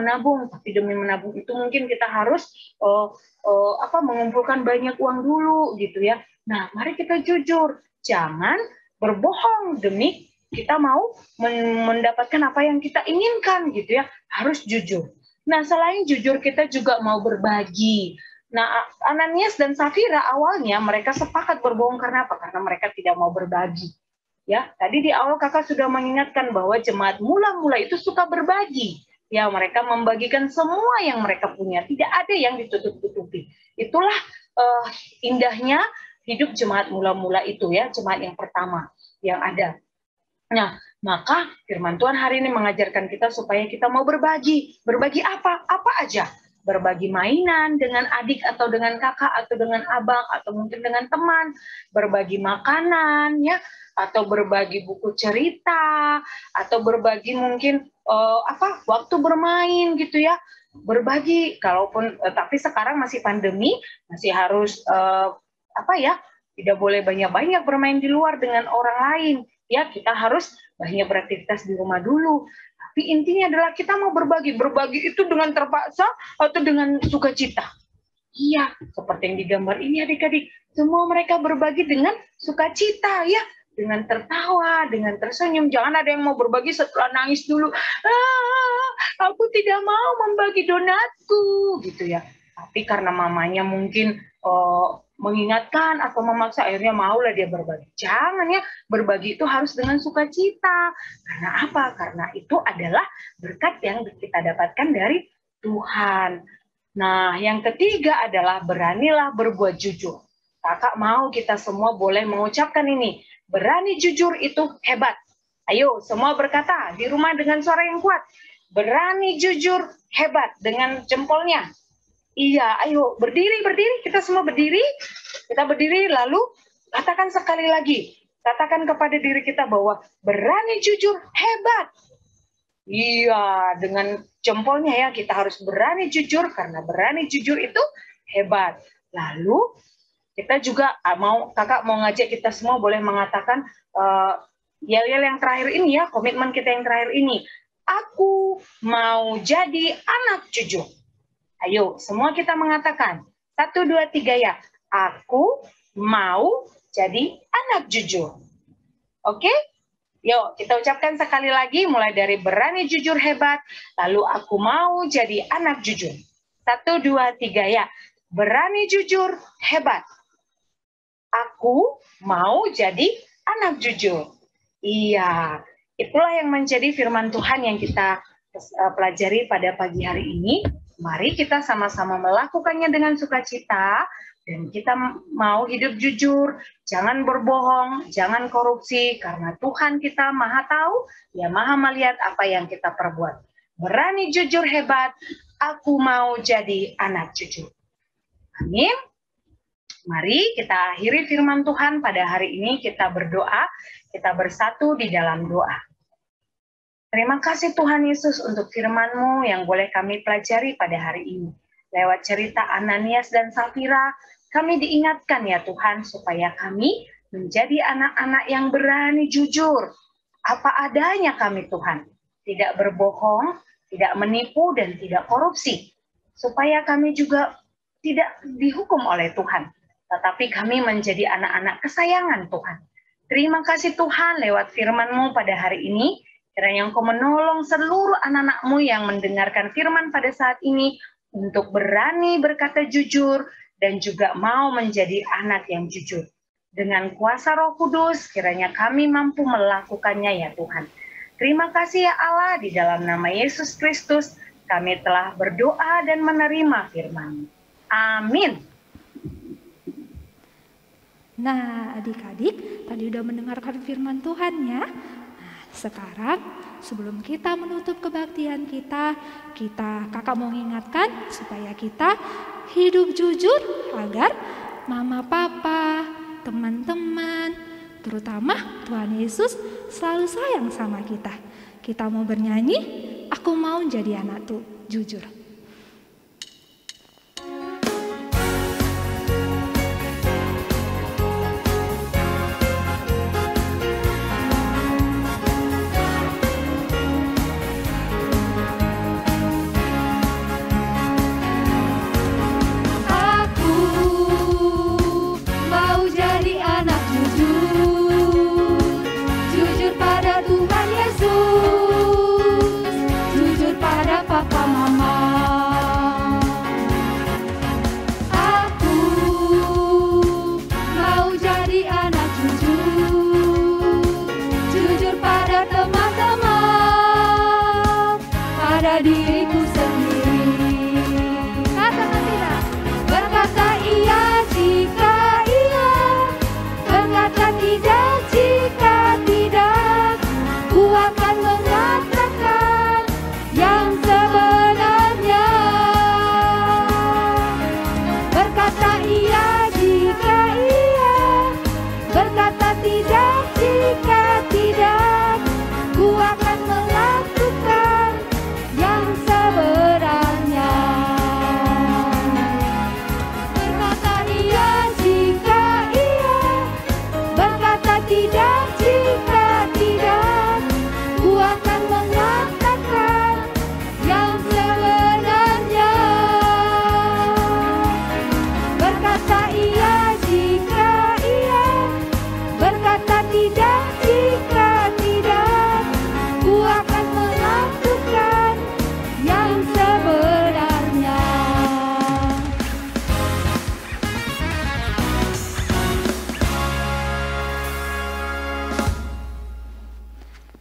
B: Tapi demi menabung itu mungkin kita harus mengumpulkan banyak uang dulu, gitu ya. Nah, mari kita jujur, jangan berbohong demi kita mau mendapatkan apa yang kita inginkan, gitu ya. Harus jujur. Nah, selain jujur, kita juga mau berbagi. Nah, Ananias dan Safira awalnya mereka sepakat berbohong karena apa? Karena mereka tidak mau berbagi. Ya, tadi di awal kakak sudah mengingatkan bahwa jemaat mula-mula itu suka berbagi. Ya, mereka membagikan semua yang mereka punya, tidak ada yang ditutup-tutupi. Itulah indahnya hidup jemaat mula-mula itu ya, jemaat yang pertama yang ada. Nah, maka firman Tuhan hari ini mengajarkan kita supaya kita mau berbagi. Berbagi apa? Apa aja. Berbagi mainan dengan adik atau dengan kakak atau dengan abang atau mungkin dengan teman. Berbagi makanan ya, atau berbagi buku cerita atau berbagi mungkin waktu bermain gitu ya. Berbagi kalaupun tapi sekarang masih pandemi, masih harus tidak boleh banyak-banyak bermain di luar dengan orang lain. Ya, kita harus banyak beraktivitas di rumah dulu. Tapi intinya adalah kita mau berbagi. Berbagi itu dengan terpaksa atau dengan sukacita. Iya, seperti yang digambar ini adik-adik. Semua mereka berbagi dengan sukacita ya. Dengan tertawa, dengan tersenyum. Jangan ada yang mau berbagi setelah nangis dulu. Aku tidak mau membagi donatku. Gitu ya. Tapi karena mamanya mungkin mengingatkan atau memaksa, akhirnya maulah dia berbagi. Jangan ya, berbagi itu harus dengan sukacita. Karena apa? Karena itu adalah berkat yang kita dapatkan dari Tuhan. Nah, yang ketiga adalah beranilah berbuat jujur. Kakak mau kita semua boleh mengucapkan ini. Berani jujur itu hebat. Ayo, semua berkata di rumah dengan suara yang kuat. Berani jujur hebat dengan jempolnya. Iya, ayo berdiri, kita semua berdiri. Kita berdiri lalu katakan sekali lagi. Katakan kepada diri kita bahwa berani jujur hebat. Iya, dengan jempolnya ya, kita harus berani jujur karena berani jujur itu hebat. Lalu kita juga kakak mau ngajak kita semua boleh mengatakan yel-yel yang terakhir ini ya, komitmen kita yang terakhir ini. Aku mau jadi anak jujur. Ayo, semua kita mengatakan. 1, 2, 3 ya. Aku mau jadi anak jujur. Oke? Yuk, kita ucapkan sekali lagi mulai dari berani jujur hebat. Lalu aku mau jadi anak jujur. 1, 2, 3 ya. Berani jujur hebat. Aku mau jadi anak jujur. Iya, itulah yang menjadi firman Tuhan yang kita pelajari pada pagi hari ini. Mari kita sama-sama melakukannya dengan sukacita dan kita mau hidup jujur, jangan berbohong, jangan korupsi karena Tuhan kita Maha tahu, Dia Maha melihat apa yang kita perbuat. Berani jujur hebat, aku mau jadi anak jujur. Amin. Mari kita akhiri firman Tuhan pada hari ini, kita berdoa, kita bersatu di dalam doa. Terima kasih Tuhan Yesus untuk firman-Mu yang boleh kami pelajari pada hari ini. Lewat cerita Ananias dan Safira, kami diingatkan ya Tuhan supaya kami menjadi anak-anak yang berani jujur. Apa adanya kami Tuhan. Tidak berbohong, tidak menipu, dan tidak korupsi. Supaya kami juga tidak dihukum oleh Tuhan. Tetapi kami menjadi anak-anak kesayangan Tuhan. Terima kasih Tuhan lewat firman-Mu pada hari ini. Kiranya Engkau menolong seluruh anak-anak-Mu yang mendengarkan firman pada saat ini untuk berani berkata jujur dan juga mau menjadi anak yang jujur. Dengan kuasa Roh Kudus, kiranya kami mampu melakukannya ya Tuhan. Terima kasih ya Allah, di dalam nama Yesus Kristus kami telah berdoa dan menerima firman-Mu. Amin.
A: Nah, adik-adik, tadi udah mendengarkan firman Tuhan ya. Sekarang sebelum kita menutup kebaktian kita, kakak mau mengingatkan supaya kita hidup jujur agar mama papa, teman-teman, terutama Tuhan Yesus selalu sayang sama kita. Kita mau bernyanyi, aku mau jadi anak tuh jujur.
C: Papa mama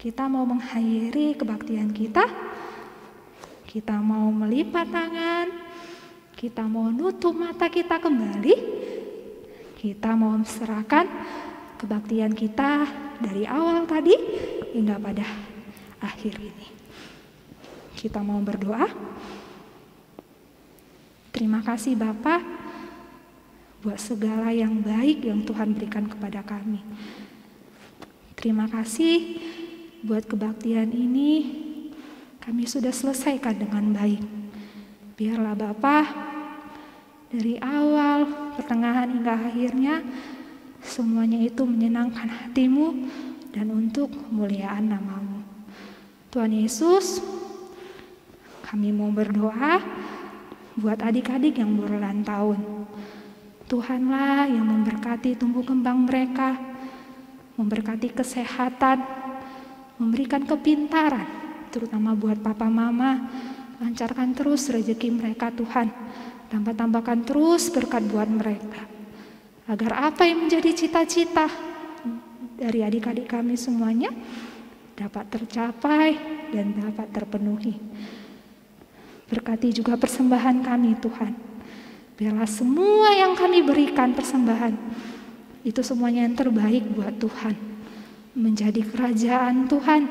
A: Kita mau mengakhiri kebaktian kita. Kita mau melipat tangan. Kita mau nutup mata kita kembali. Kita mau serahkan kebaktian kita dari awal tadi hingga pada akhir ini. Kita mau berdoa. Terima kasih Bapa buat segala yang baik yang Tuhan berikan kepada kami. Terima kasih buat kebaktian ini kami sudah selesaikan dengan baik. Biarlah Bapa dari awal, pertengahan hingga akhirnya semuanya itu menyenangkan hati-Mu dan untuk kemuliaan nama-Mu. Tuhan Yesus, kami mau berdoa buat adik-adik yang berulang tahun. Tuhanlah yang memberkati tumbuh kembang mereka, memberkati kesehatan, memberikan kepintaran, terutama buat papa mama. Lancarkan terus rezeki mereka Tuhan, tambahkan terus berkat buat mereka, agar apa yang menjadi cita-cita dari adik-adik kami semuanya dapat tercapai dan dapat terpenuhi. Berkati juga persembahan kami Tuhan, biarlah semua yang kami berikan persembahan itu semuanya yang terbaik buat Tuhan, menjadi kerajaan Tuhan,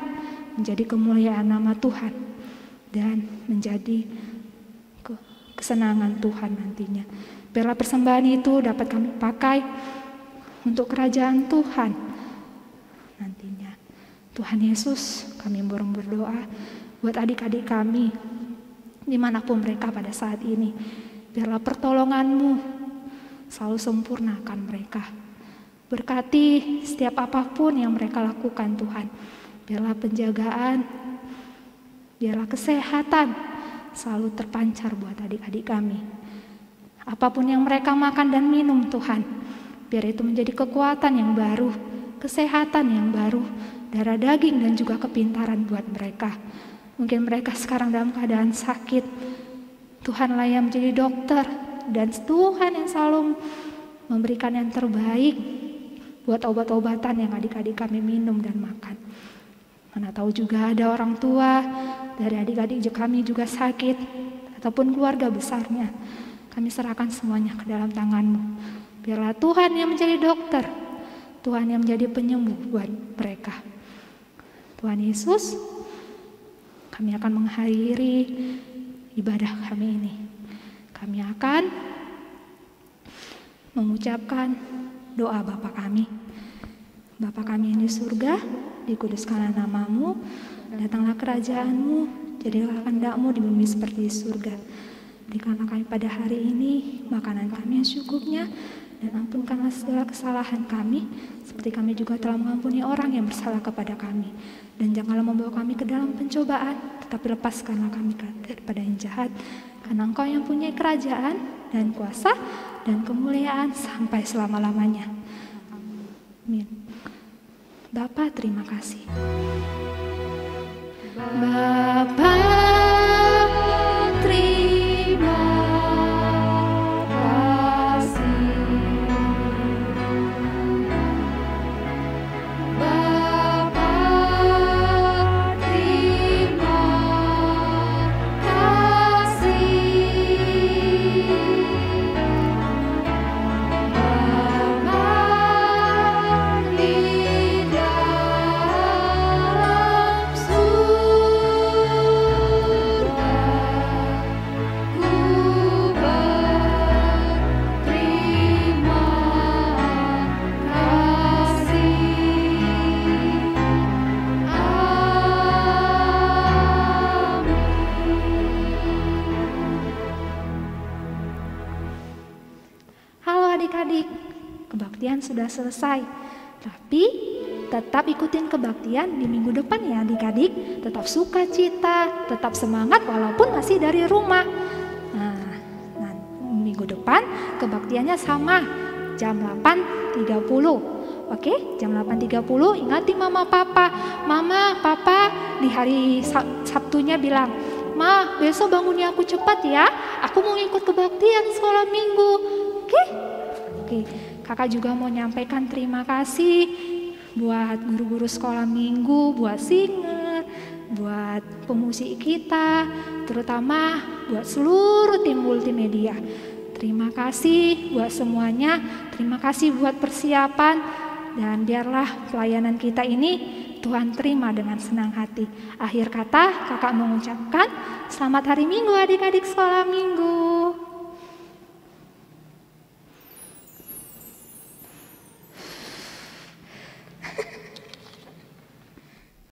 A: menjadi kemuliaan nama Tuhan, dan menjadi kesenangan Tuhan nantinya. Biarlah persembahan itu dapat kami pakai untuk kerajaan Tuhan nantinya. Tuhan Yesus, kami berdoa buat adik-adik kami dimanapun mereka pada saat ini. Biarlah pertolongan-Mu selalu sempurnakan mereka. Berkati setiap apapun yang mereka lakukan Tuhan. Biarlah penjagaan, biarlah kesehatan selalu terpancar buat adik-adik kami. Apapun yang mereka makan dan minum Tuhan, biar itu menjadi kekuatan yang baru, kesehatan yang baru, darah daging dan juga kepintaran buat mereka. Mungkin mereka sekarang dalam keadaan sakit, Tuhanlah yang menjadi dokter, dan Tuhan yang selalu memberikan yang terbaik buat obat-obatan yang adik-adik kami minum dan makan. Mana tahu juga ada orang tua dari adik-adik kami juga sakit, ataupun keluarga besarnya. Kami serahkan semuanya ke dalam tangan-Mu. Biarlah Tuhan yang menjadi dokter, Tuhan yang menjadi penyembuh buat mereka. Tuhan Yesus, kami akan mengakhiri ibadah kami ini. Kami akan mengucapkan doa Bapa kami. Bapa kami yang di surga, dikuduskanlah nama-Mu, datanglah kerajaan-Mu, jadilah kehendak-Mu di bumi seperti di surga. Berikanlah kami pada hari ini makanan kami yang secukupnya, dan ampunkanlah segala kesalahan kami, seperti kami juga telah mengampuni orang yang bersalah kepada kami. Dan janganlah membawa kami ke dalam pencobaan, tetapi lepaskanlah kami daripada yang jahat, karena Engkau yang punya kerajaan dan kuasa dan kemuliaan sampai selama-lamanya. Amin. Bapa, terima kasih. Bapa, terima kasih. Bapa, terima kasih. Adik-adik, kebaktian sudah selesai, tapi tetap ikutin kebaktian di minggu depan ya adik-adik. Tetap sukacita, tetap semangat walaupun masih dari rumah. Nah, minggu depan kebaktiannya sama, jam 8.30. Oke, jam 8.30 ingatin mama papa. Mama, papa di hari Sabtunya bilang, "Ma, besok bangunnya aku cepat ya. Aku mau ikut kebaktian sekolah minggu." Oke, kakak juga mau nyampaikan terima kasih buat guru-guru sekolah minggu, buat singer, buat pemusik kita, terutama buat seluruh tim multimedia. Terima kasih buat semuanya, terima kasih buat persiapan, dan biarlah pelayanan kita ini Tuhan terima dengan senang hati. Akhir kata, kakak mengucapkan selamat hari Minggu adik-adik sekolah minggu.